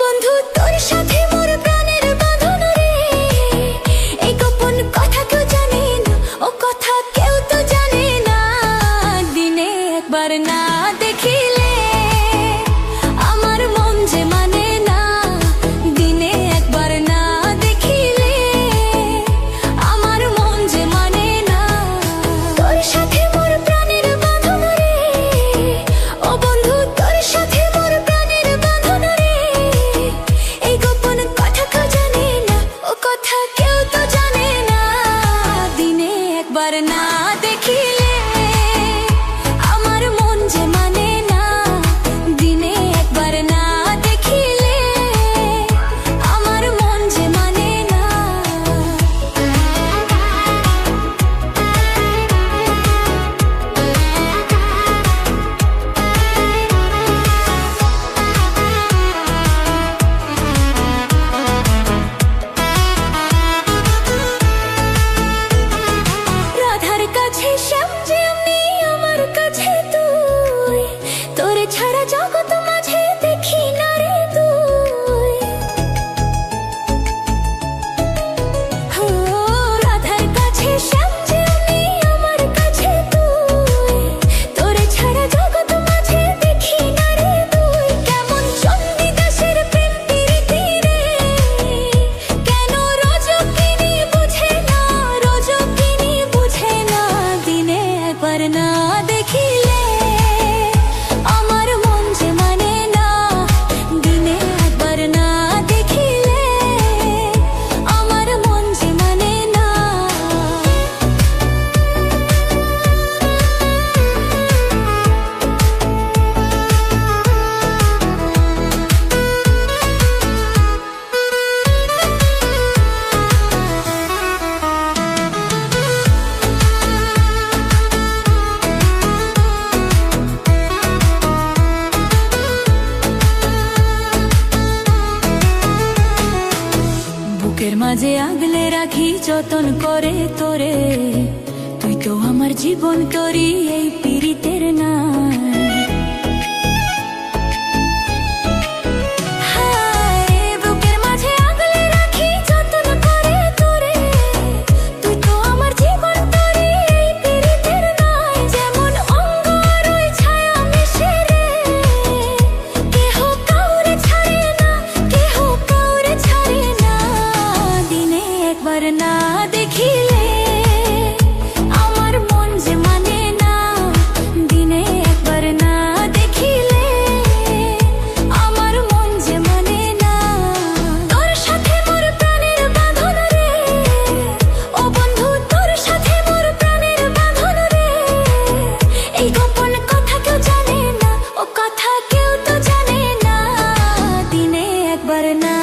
বন্ধু তোর সাথে মোর প্রাণের বাঁধন রে, এই গোপন কথা কেউ জানে না, ও কথা কেউ তো জানে না। দিনে একবার না দেখিলে আমার মন যে মানে না, দিনে একবার না দেখিলে আমার মন যে মানে না। তোর সাথে মোর প্রাণের বাঁধন রে, ও বন্ধু তোর সাথে মোর প্রাণের বাঁধন রে, এই গোপন কথা কেউ জানে না, ও কথা কেউ তো জানে না। দিনে একবার না দেখিলে আমার মন যে মানে না, দিনে একবার না দেখিলে আমার মন যে মানে না। রাধার কাছে শ্যাম যেমনি আমার কাছে তুই, তোরে ছাড়া জগৎ মাঝে দেখি না রে তুই। ও রাধার কাছে শ্যাম যেমনি আমার কাছে তুই, তোরে ছাড়া জগৎ মাঝে দেখি না রে তুই। কেমন চণ্ডীদাসের প্রেম প্রীতি রে, কেন রজকিনী বুঝে না, রজকিনী বুঝে না। দিনে একবার না দেখিলে আমার মন যে মানে না, দিনে একবার না দেখিলে আমার মন যে মানে না। বুকের মাঝে আগলে রাখি যতন করে তোরে, তুই তো আমার জীবন তোরি এই পীড়িতের না। বুকের মাঝে আগলে রাখি যতন করে তোরে, তুই তো আমার জীবন তোরি এই পীড়িতের নাই। যেমন অঙ্গ আর ওই ছায়া মিশে রে, কেহ কাউরে ছাড়ে না, কেহ কাউরে ছাড়ে না। দিনে একবার না দেখিলে আমার মন যে মানে না, দিনে একবার না দেখিলে আমার মন যে মানে না। তোর সাথে মোর প্রাণের বাঁধন রে, ও বন্ধু তোর সাথে মোর প্রাণের বাঁধন রে, এই গোপন কথা কেউ জানে না, ও কথা কেউ তো জানে না। দিনে একবার না